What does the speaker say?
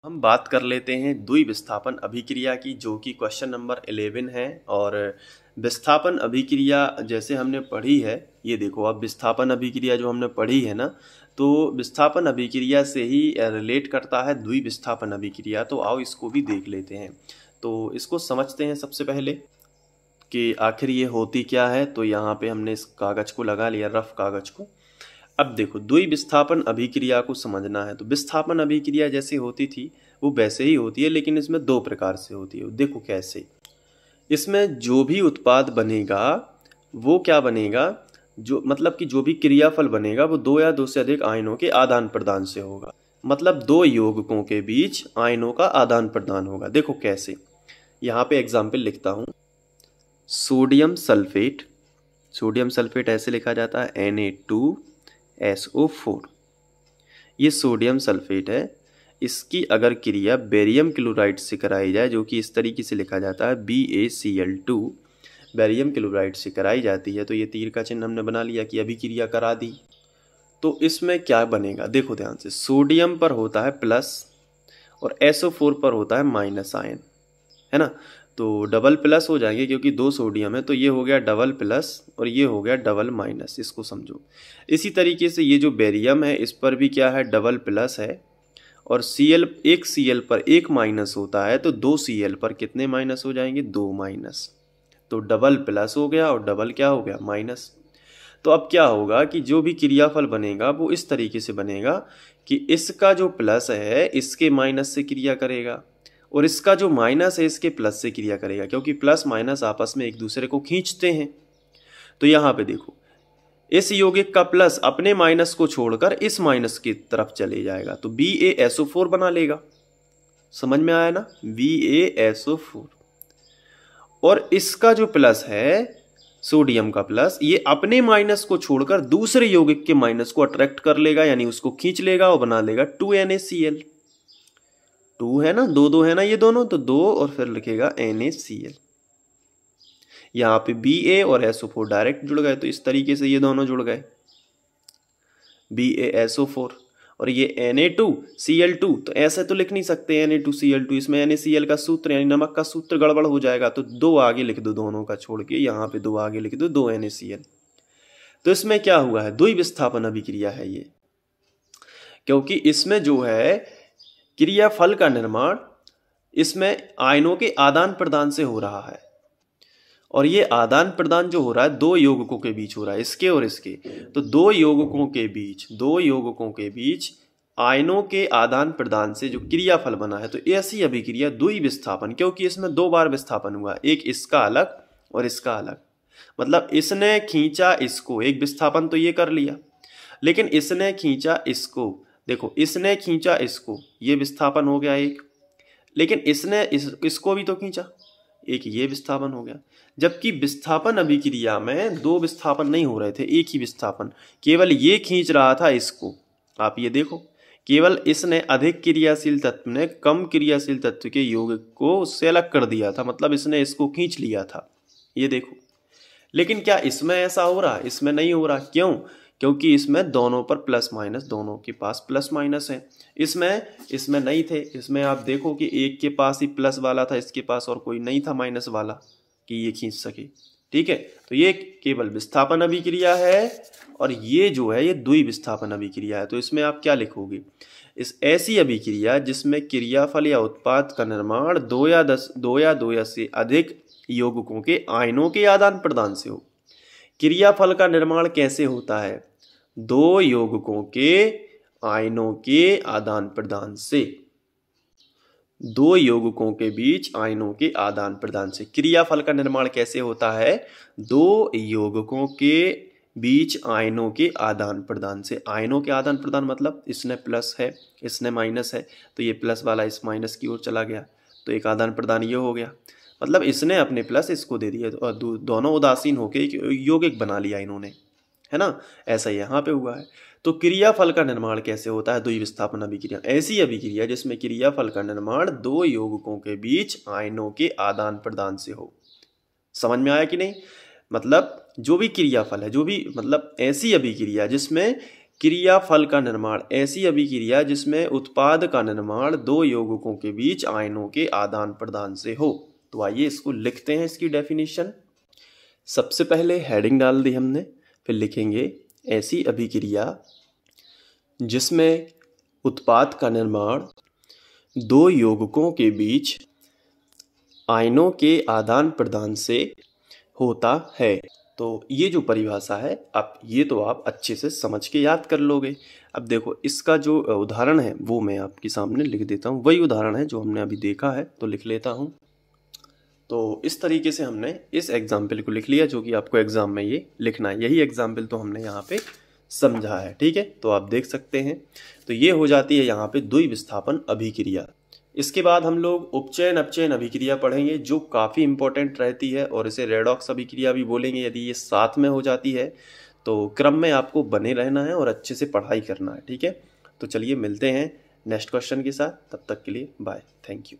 हम बात कर लेते हैं द्वि विस्थापन अभिक्रिया की, जो कि क्वेश्चन नंबर 11 है। और विस्थापन अभिक्रिया जैसे हमने पढ़ी है, ये देखो अब विस्थापन अभिक्रिया जो हमने पढ़ी है ना, तो विस्थापन अभिक्रिया से ही रिलेट करता है द्वि विस्थापन अभिक्रिया। तो आओ इसको भी देख लेते हैं। तो इसको समझते हैं सबसे पहले कि आखिर ये होती क्या है। तो यहाँ पे हमने इस कागज को लगा लिया, रफ कागज को। अब देखो द्वि विस्थापन अभिक्रिया को समझना है तो विस्थापन अभिक्रिया जैसे होती थी वो वैसे ही होती है, लेकिन इसमें दो प्रकार से होती है। देखो कैसे, इसमें जो भी उत्पाद बनेगा वो क्या बनेगा, जो मतलब कि जो भी क्रियाफल बनेगा वो दो या दो से अधिक आयनों के आदान प्रदान से होगा। मतलब दो यौगिकों के बीच आयनों का आदान प्रदान होगा। देखो कैसे, यहाँ पे एग्जाम्पल लिखता हूँ। सोडियम सल्फेट, सोडियम सल्फेट ऐसे लिखा जाता है Na2SO4। ये सोडियम सल्फेट है। इसकी अगर क्रिया बेरियम क्लोराइड से कराई जाए, जो कि इस तरीके से लिखा जाता है BaCl2, बेरियम क्लोराइड से कराई जाती है, तो ये तीर का चिन्ह हमने बना लिया कि अभिक्रिया करा दी। तो इसमें क्या बनेगा, देखो ध्यान से, सोडियम पर होता है प्लस और SO4 पर होता है माइनस आयन, है ना। तो डबल प्लस हो जाएंगे क्योंकि दो सोडियम है, तो ये हो गया डबल प्लस और ये हो गया डबल माइनस। इसको समझो। इसी तरीके से ये जो बेरियम है इस पर भी क्या है, डबल प्लस है। और Cl, एक Cl पर एक माइनस होता है, तो दो Cl पर कितने माइनस हो जाएंगे, दो माइनस। तो डबल प्लस हो गया और डबल क्या हो गया, माइनस। तो अब क्या होगा कि जो भी क्रियाफल बनेगा वो इस तरीके से बनेगा कि इसका जो प्लस है इसके माइनस से क्रिया करेगा और इसका जो माइनस है इसके प्लस से क्रिया करेगा, क्योंकि प्लस माइनस आपस में एक दूसरे को खींचते हैं। तो यहाँ पे देखो, इस यौगिक का प्लस अपने माइनस को छोड़कर इस माइनस की तरफ चले जाएगा, तो BaSO4 बना लेगा। समझ में आया ना, BaSO4। और इसका जो प्लस है, सोडियम का प्लस, ये अपने माइनस को छोड़कर दूसरे यौगिक के माइनस को अट्रैक्ट कर लेगा, यानी उसको खींच लेगा और बना लेगा 2NaCl। 2 है ना, दो दो है ना ये दोनों, तो 2 और फिर लिखेगा NaCl। यहाँ पे Ba और SO4 डायरेक्ट जुड़ गए, तो इस तरीके से ये दोनों जुड़ गए, BaSO4 और ये Na2Cl2। तो ऐसे तो लिख नहीं सकते Na2Cl2, इसमें NaCl का सूत्र यानी नमक का सूत्र गड़बड़ हो जाएगा, तो दो आगे लिख दो, दोनों का छोड़ के यहाँ पे दो आगे लिख दो, 2 NaCl। तो इसमें क्या हुआ है, द्वि विस्थापन अभिक्रिया है ये, क्योंकि इसमें जो है क्रियाफल का निर्माण इसमें आयनों के आदान प्रदान से हो रहा है। और ये आदान प्रदान जो हो रहा है दो यौगिकों के बीच हो रहा है, इसके और इसके। तो दो यौगिकों के बीच आयनों के आदान प्रदान से जो क्रियाफल बना है, तो ऐसी अभिक्रिया द्वि विस्थापन, क्योंकि इसमें दो बार विस्थापन हुआ, एक इसका अलग और इसका अलग। मतलब इसने खींचा इसको, एक विस्थापन तो ये कर लिया, लेकिन इसने खींचा इसको, देखो इसने खींचा इसको, ये विस्थापन हो गया एक, लेकिन इसने इसको भी तो खींचा, एक ये विस्थापन हो गया। जबकि विस्थापन अभिक्रिया में दो विस्थापन नहीं हो रहे थे, एक ही विस्थापन, केवल ये खींच रहा था इसको। आप ये देखो, केवल इसने अधिक क्रियाशील तत्व ने कम क्रियाशील तत्व के यौगिक को उससे अलग कर दिया था, मतलब इसने इसको खींच लिया था, ये देखो। लेकिन क्या इसमें ऐसा हो रहा, इसमें नहीं हो रहा। क्यों, क्योंकि इसमें दोनों पर प्लस माइनस, दोनों के पास प्लस माइनस है। इसमें नहीं थे। इसमें आप देखो कि एक के पास ही प्लस वाला था, इसके पास और कोई नहीं था माइनस वाला कि ये खींच सके। ठीक है, तो ये केवल विस्थापन अभिक्रिया है और ये जो है ये द्वि विस्थापन अभिक्रिया है। तो इसमें आप क्या लिखोगे, इस ऐसी अभिक्रिया जिसमें क्रियाफल या उत्पाद का निर्माण दो या से अधिक यौगिकों के आयनों के आदान प्रदान से हो। क्रियाफल का निर्माण कैसे होता है, दो यौगिकों के आयनों के आदान प्रदान से, दो यौगिकों के बीच आयनों के आदान प्रदान से। क्रियाफल का निर्माण कैसे होता है, दो यौगिकों के बीच आयनों के आदान प्रदान से। आयनों के आदान प्रदान मतलब इसने प्लस है इसने माइनस है, तो ये प्लस वाला इस माइनस की ओर चला गया, तो एक आदान प्रदान ये हो गया। मतलब इसने अपने प्लस इसको दे दिया और दोनों उदासीन होकर एक यौगिक बना लिया इन्होंने, है ना। ऐसा यहाँ पे हुआ है। तो क्रियाफल का निर्माण कैसे होता है, द्वि विस्थापन अभिक्रिया, ऐसी अभिक्रिया जिसमें क्रियाफल का निर्माण दो यौगिकों के बीच आयनों के आदान प्रदान से हो। समझ में आया कि नहीं। मतलब जो भी क्रियाफल है, जो भी मतलब ऐसी अभिक्रिया जिसमें क्रियाफल का निर्माण, ऐसी अभिक्रिया जिसमें उत्पाद का निर्माण दो यौगिकों के बीच आयनों के आदान प्रदान से हो। तो आइए इसको लिखते हैं, इसकी डेफिनेशन। सबसे पहले हेडिंग डाल दी हमने, फिर लिखेंगे ऐसी अभिक्रिया जिसमें उत्पाद का निर्माण दो यौगिकों के बीच आयनों के आदान प्रदान से होता है। तो ये जो परिभाषा है, अब ये तो आप अच्छे से समझ के याद कर लोगे। अब देखो इसका जो उदाहरण है वो मैं आपके सामने लिख देता हूँ, वही उदाहरण है जो हमने अभी देखा है, तो लिख लेता हूँ। तो इस तरीके से हमने इस एग्जाम्पल को लिख लिया जो कि आपको एग्जाम में ये लिखना है। यही एग्जाम्पल तो हमने यहाँ पे समझा है, ठीक है। तो आप देख सकते हैं, तो ये हो जाती है यहाँ पे द्विविस्थापन अभिक्रिया। इसके बाद हम लोग उपचयन अपचयन अभिक्रिया पढ़ेंगे जो काफ़ी इंपॉर्टेंट रहती है, और इसे रेडॉक्स अभिक्रिया भी बोलेंगे यदि ये साथ में हो जाती है। तो क्रम में आपको बने रहना है और अच्छे से पढ़ाई करना है, ठीक है। तो चलिए मिलते हैं नेक्स्ट क्वेश्चन के साथ, तब तक के लिए बाय, थैंक यू।